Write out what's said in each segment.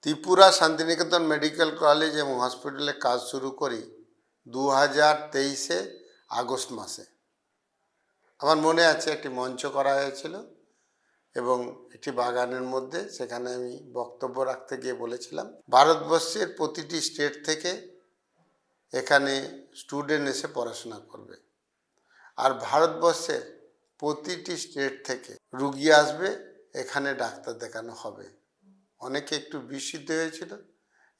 Tripura Santiniketan medical college এবং হসপিটালে কাজ শুরু করি 2023 আগস্ট মাসে। আমার মনে আছে একটি মঞ্চ করা হয়েছিল এবং একটি বাগানের মধ্যে সেখানে আমি বক্তব্য রাখতে গিয়ে বলেছিলাম ভারতবর্ষের প্রতিটি স্টেট থেকে এখানে স্টুডেন্ট এসে পড়াশোনা করবে, আর ভারতবর্ষের প্রতিটি স্টেট থেকে রুগী আসবে, এখানে ডাক্তার দেখানো হবে। অনেকে একটু বিস্মিত হয়েছিল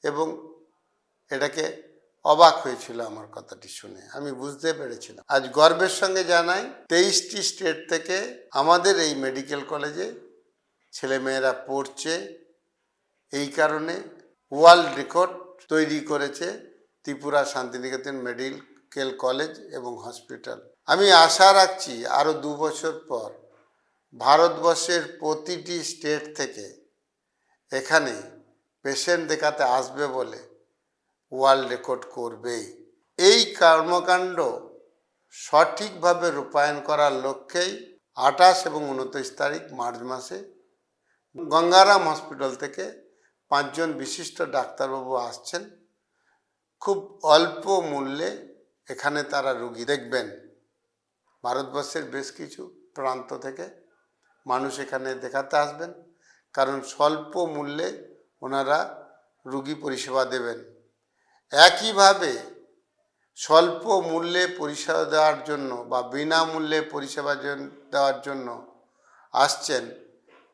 এবং এটাকে অবাক হয়েছিল আমার কথাটি শুনে। আমি বুঝতে পেরেছিলাম। আজ গর্বের সঙ্গে জানাই 23টি স্টেট থেকে আমাদের এই মেডিকেল কলেজে ছেলেমেয়েরা পড়ছে। এই কারণে ওয়ার্ল্ড রেকর্ড তৈরি করেছে ত্রিপুরা শান্তিনিকেতন মেডিকেল কলেজ এবং হসপিটাল। আমি আশা রাখছি আরও 2 বছর পর ভারতবর্ষের প্রতিটি স্টেট থেকে এখানে পেশেন্ট দেখাতে আসবে বলে ওয়ার্ল্ড রেকর্ড করবে। এই কর্মকাণ্ড সঠিকভাবে রূপায়ণ করার লক্ষ্যেই 28 এবং 29 তারিখ মার্চ মাসে গঙ্গারাম হসপিটাল থেকে 5 জন বিশিষ্ট ডাক্তারবাবু আসছেন। খুব অল্প মূল্যে এখানে তারা রুগী দেখবেন। ভারতবর্ষের বেশ কিছু প্রান্ত থেকে মানুষ এখানে দেখাতে আসবেন, কারণ স্বল্প মূল্যে ওনারা রুগী পরিষেবা দেবেন। একইভাবে স্বল্প মূল্যে পরিষেবা দেওয়ার জন্য বা বিনামূল্যে পরিষেবা দেওয়ার জন্য আসছেন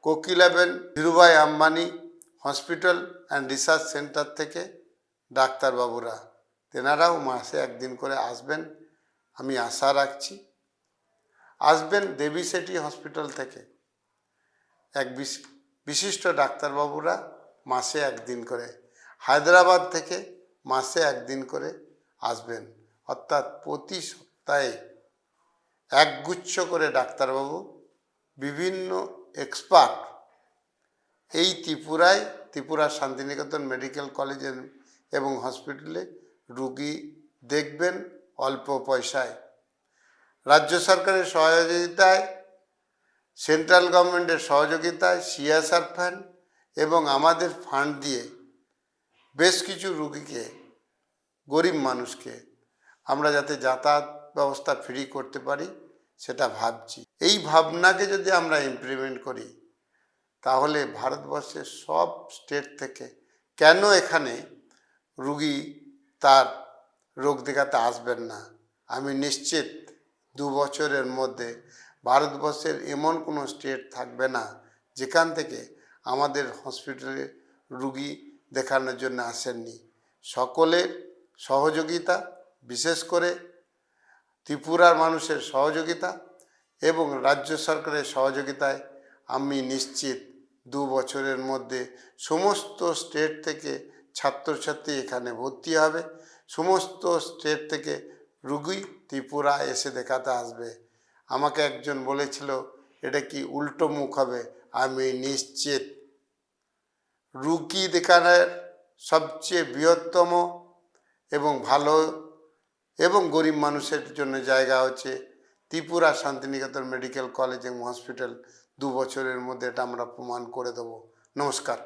Kokilaben Dhirubhai Ambani hospital and research centre থেকে ডাক্তারবাবুরা। তেনারাও মাসে একদিন করে আসবেন, আমি আশা রাখছি। আসবেন দেবী সেটি হসপিটাল থেকে এক বিশিষ্ট ডাক্তারবাবুরা মাসে একদিন করে, হায়দ্রাবাদ থেকে মাসে একদিন করে আসবেন। অর্থাৎ প্রতি সপ্তাহে একগুচ্ছ করে ডাক্তারবাবু, বিভিন্ন এক্সপার্ট এই ত্রিপুরা শান্তিনিকেতন মেডিকেল কলেজ এবং হসপিটালে রুগী দেখবেন অল্প পয়সায়। রাজ্য সরকারের সহযোগিতায়, সেন্ট্রাল গভর্নমেন্টের সহযোগিতায়, সিএসআর ফান্ড এবং আমাদের ফান্ড দিয়ে বেশ কিছু রুগীকে, গরিব মানুষকে আমরা যাতে যাতায়াত ব্যবস্থা ফ্রি করতে পারি সেটা ভাবছি। এই ভাবনাকে যদি আমরা ইমপ্লিমেন্ট করি তাহলে ভারতবর্ষের সব স্টেট থেকে কেন এখানে রুগী তার রোগ দেখাতে আসবেন না? আমি নিশ্চিত 2 বছরের মধ্যে ভারতবর্ষের এমন কোনো স্টেট থাকবে না যেখান থেকে আমাদের হসপিটালে রুগী দেখানোর জন্য আসেননি। সকলের সহযোগিতা, বিশেষ করে ত্রিপুরার মানুষের সহযোগিতা এবং রাজ্য সরকারের সহযোগিতায় আমি নিশ্চিত 2 বছরের মধ্যে সমস্ত স্টেট থেকে ছাত্রছাত্রী এখানে ভর্তি হবে, সমস্ত স্টেট থেকে রুগী ত্রিপুরা এসে দেখাতে আসবে। আমাকে একজন বলেছিল এটা কি উল্টো মুখ হবে? আমি নিশ্চিত। রুগী দেখানোর সবচেয়ে বৃহত্তম এবং ভালো এবং গরিব মানুষের জন্য জায়গা হচ্ছে ত্রিপুরা শান্তিনিকেতন মেডিকেল কলেজ এবং হসপিটাল। 2 বছরের মধ্যে এটা আমরা প্রমাণ করে দেব। নমস্কার।